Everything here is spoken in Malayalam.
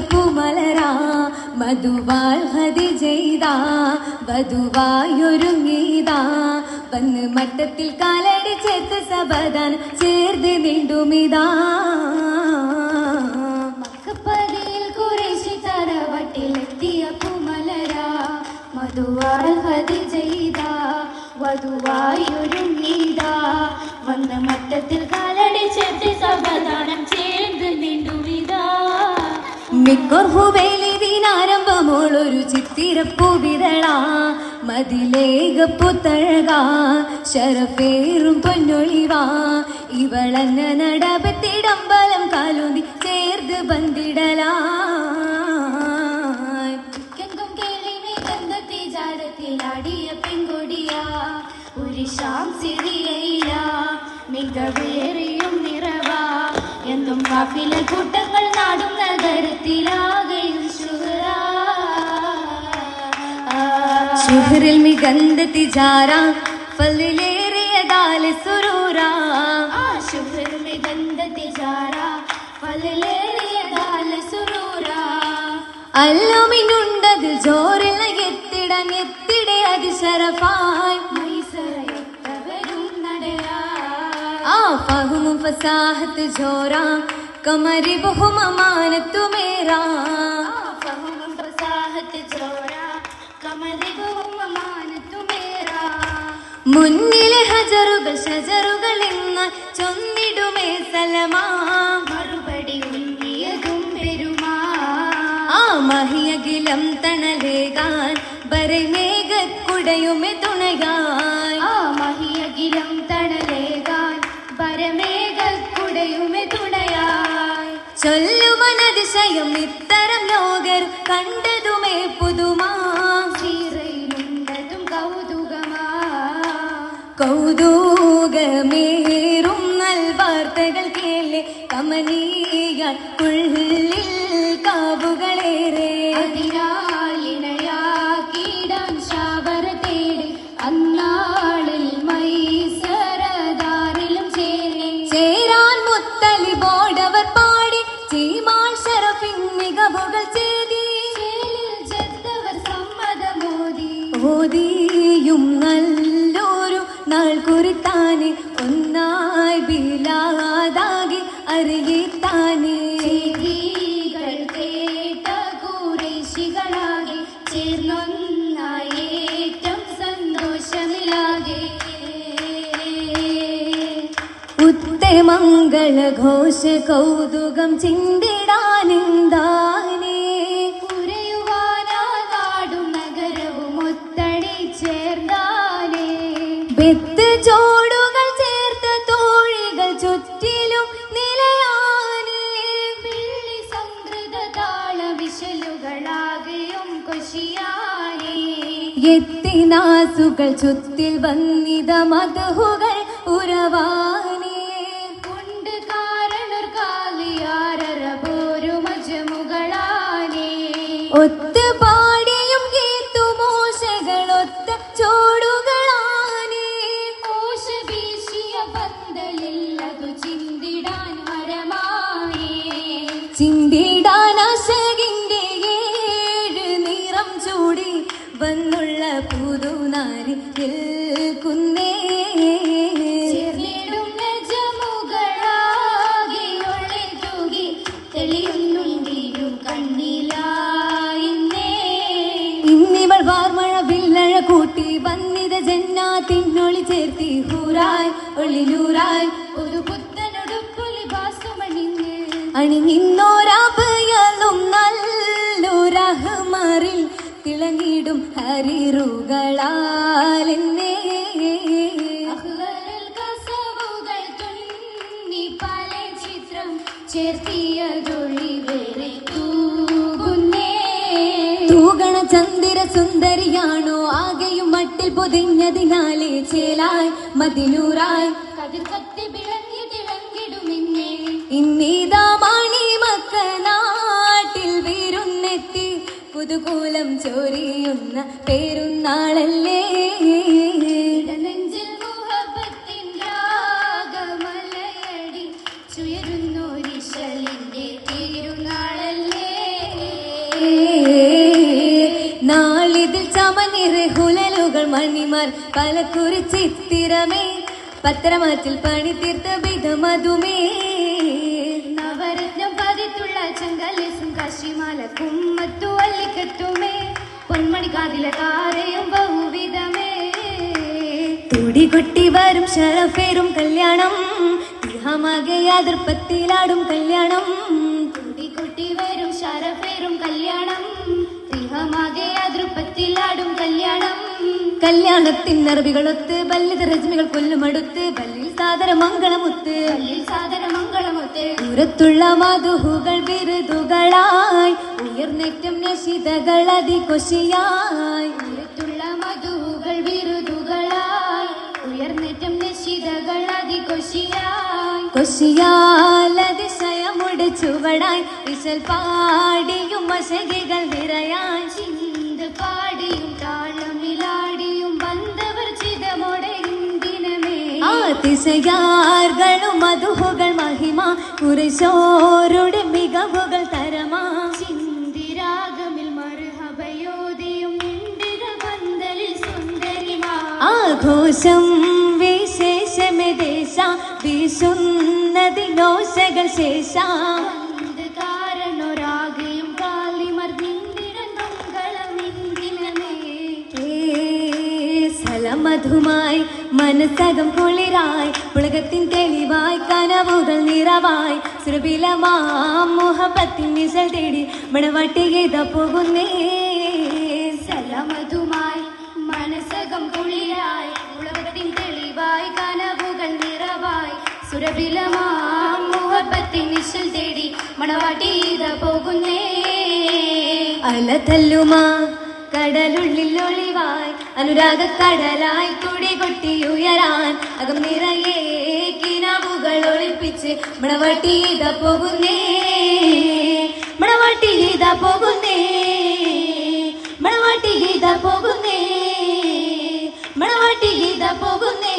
പൂമലരാ മധുവാൾ ഹതി ചെയ്താ വധുവായൊരുങ്ങീതാ വന്ന് മട്ടത്തിൽ കാലടി ചേർത്ത് സബദാനം ചേർത്ത് നീണ്ടുമിതാ മക്കപ്പതിയിൽ കുറേശ്ശി തറവട്ടിലെത്തിയ പൂമലരാ മധുവാൾ ഹതി ചെയ്താ വധുവായൊരുങ്ങീതാ വന്ന് മട്ടത്തിൽ കാലടി ചേർത്ത് സബദാനം ചേർത്ത് നീണ്ടുമിതാ മിക്കോർ ഹുബേലി ദിനാരംഭമോളൊരു ചിത്തിരപ്പൂവിതളാ മതിലേക പുത്തഴകാ ശരഫേറും പൊന്നൊളിവാ ഇവളന്ന നടപത്തിടമ്പലം കാലുന്തി ചേർത്ത് ബന്ധിടലാ ാടിയ പെൺകൊടിയാ ഒരു ശാംസിറിയയില മികവേറിയും നിറവാ എന്തും കാഫില കൂട്ടങ്ങൾ നാടും നഗരത്തിലാകെയും ശുഹറിൽ മികந்த തിജാര ഫലിലേറിയതാലെ സുരൂരാ ശുഹറിൽ മികந்த തിജാര ഫലിലേറിയതാലെ സുരൂരാ അല്ലുമിനുണ്ടതിൽ ജോറിൽ എത്തിടാൻ എത്തിടെ അതിശരഫായി മൈസറയത്തവരും നടയാ ഫഹും ഫസാഹത്ത് ജോറാ കമരി ബഹുമാനത്തു മേരാ ഫഹും ഫസാഹത്ത് ജോറാ കമരി ബഹുമാനത്തു മേരാ മുന്നിലെ ഹജറുകൾ ഷജറുകൾ എന്നാൽ ചൊന്നിടുമേ സലമാ മറുപടി ഉന്നിയതും പെരുമാ മഹിയകിലം തണലേകാൻ ബരമേഘക്കുടയുമെ തുണയായി മഹിയകിലം തണലേകാൻ ബരമേഘക്കുടയുമെ തുണയായി ചൊല്ലുവനതിശയം ഇത്തരം ലോകർ കണ്ടതുമേ പുതുമാ ചീറയിലുണ്ടതും കൗതുകമാ കൗതുകമേറും നൽവാർത്തകൾ കേളെ കമനീയ ഉള്ളിൽ കാവുകളേറെ അതിനാലിണയാക്കിടാൻ ശാവര തേടി അന്നാളിൽ മൈസരദാരിലും ചേരാൻ മുത്തലിബോടവർ പാടി ചീമാൾ ഷറഫിൻ മികവുകൾ ചേതി ചെന്നവർ സമ്മതമോദി ഓതിയും നല്ലൊരു നാൾ കുറിത്താനെ ഒന്നായി ബിലാതാകി അറിയിത്താനേ കേട്ട കുറേശികളാകെ ചേർന്നൊന്നായേറ്റം സന്തോഷമിലാകെ ഉത്തമംഗള ഘോഷ കൗതുകം ചിന്തിടാനെന്താനേ ഉരയുവാനാ നാടും നഗരവും ഒത്തടി ചേർന്നാനേ ബെത്ത് ചോടുകൾ ചേർത്ത തോഴികൾ ചുറ്റിലും നിലയാനേ വെള്ളി സംകൃത താള വിശലുകളാകെയും കൊശിയാനേ എത്തിനാസുകൾ ചുത്തിൽ വന്നിത മധുകൾ ഉറവാനേ കൊണ്ട് കാരണർ കാലിയാരര പോരു മജമുകളാനേ ഒത്ത് പാടിയും കീർത്തുമോശകളൊത്ത ചോടുകളാനേ കോശ വീശിയ പന്തലില്ലതു ചിന്തിടാൻ മരമായേ ചിന്തിടാൻ അശകിന്റെ 7 നിറം ചൂടി വന്നുള്ള പുതുനാരി നിൽക്കുന്നേ ചേർന്നിടും നജമുകളാകെ ഒളിൽ തൂകി തെളിയുന്നുണ്ടിരു കണ്ണിലായിന്നേ ഇന്നിവൾ വാർമഴ വില്ലഴ കൂട്ടി വന്നിത ജന്നാത്തിനൊളി ചേർത്തി ഹൂറായി ഒളിലൂറായി ഒരു പുത്തനൊടുപ്പുലി ഭാസുമണിഞ്ഞ് അണിഞ്ഞിന്നോരാഭയലും നല്ലൊരഹ്മറിൽ തിളങ്ങിടും ഹരിറുകളാലെന്നേ അഹ്വരൽ കസവുകൾ തുന്നി പല ചിത്രം ചേർത്തിയതൊഴി വേറെ തൂകുന്നേ തൂകണ ചന്ദിര സുന്ദരിയാണോ ആകെയും മട്ടിൽ പൊതിഞ്ഞതിനാലെ ചേലായി മതിലൂറായി കതിർ കത്തി വിളങ്ങി തിളങ്ങിടുമിന്നേ ഇന്നീതാ മാണി മക്ക നാട്ടിൽ വീരുന്നെത്തി പുതുകൂലം ചൊരിയുന്ന പേരുന്നാളല്ലേ നെഞ്ചിൽ മുഹബത്തിൻ രാഗമലയടി ചുയരുന്നൊരിശലിന്റെ തിരുനാളല്ലേ ഇതിൽ ചമനിറെ ഹുലലുകൾ മണിമാർ പല കുറിച്ചിത്തിരമേ പത്രമാറ്റിൽ പണി തീർത്ത വിധമതുമേ നവരത്നം പതിത്തുള്ള ചങ്കലേസും കാശിമാല കുമ്മത്തു അല്ലിക്കത്തുമേ പൊന്മണി കാതില കാരയും ബഹുവിധമേ തുടികൊട്ടി വരും ശരഫേറും കല്യാണം തിഹമാകെ അതിർപ്പത്തിലാടും കല്യാണം കുട്ടി വരും ശരഫേറും കല്യാണം തിഹമാകെ അതിർപ്പത്തിലാടും കല്യാണം കല്യാണത്തിനറബികളൊത്ത് ബല്ലിത രശ്മികൾ കൊല്ലുമടുത്ത് ബല്ലിൽ സാദര മംഗളമുത്ത് കല്ലിൽ സാദര മംഗളമൊത്ത് ദൂരത്തുള്ള മധുഹുകൾ ബിരുദുകളായി ഉയർന്നേറ്റം നശിതകൾ അതികൊശിയായി ഉയരത്തുള്ള മധുകൾ വിരുദുകളായി ഉയർന്നേറ്റം നിശിതകൾ അതികൊശിയായി കൊശിയാലതിശയമുടെ ചുവടായി ഇശൽ പാടിയും മശകികൾ നിറയായി ചിന്ത് പാടിയും താളമിലാടിയും വന്നവർ ചിതമോടെ ദിനമേ അതിശയാർകളും മധുഹുകൾ മഹിമ കുറശോരുടെ മികവുകൾ തരമാ ചിന്തിരാഗമിൽ മർഹബയോദിയും നിന്ദിര പന്തലിൽ സുന്ദരിമാ ആഘോഷം വിശേഷമേ ദേശ വീശുന്നതിനോശകൾ ശേഷ വന്ത് കാരണൊരാകയും കാലിമർ നിന്ദിര മംഗളമിന്ദിനമേ സലമധുമായി മനസ്സകം കുളിരായി പുളകത്തിൻ തെളിവായി കനവുകൾ നിറവായി സുരഭിലമാം മുഹബത്തിൻ നിഴൽ തേടി മണവാട്ടി ഗീത പോകുന്നേ സലമധുമായി മനസ്സകം കുളിരായി ഉലകത്തിൻ തെളിവായി കനവുകൾ നിറവായി സുരഭിലമാം മുഹബത്തിൻ നിശൽ തേടി മണവാട്ടീത പോകുന്നേ അല തല്ലുമാ കടലുള്ളിൽ ഒളിവായി അനുരാഗ കടലായി തുടി കൊട്ടിയുയരാൻ അകം നിറയെ കിനാവുകൾ ഒളിപ്പിച്ച് മണവാട്ടി ഗീത പോകുന്നേ മണവാട്ടി ഗീത പോകുന്നേ മണവാട്ടി ഗീത പോകുന്നേ മണവാട്ടി ഗീത പോകുന്നേ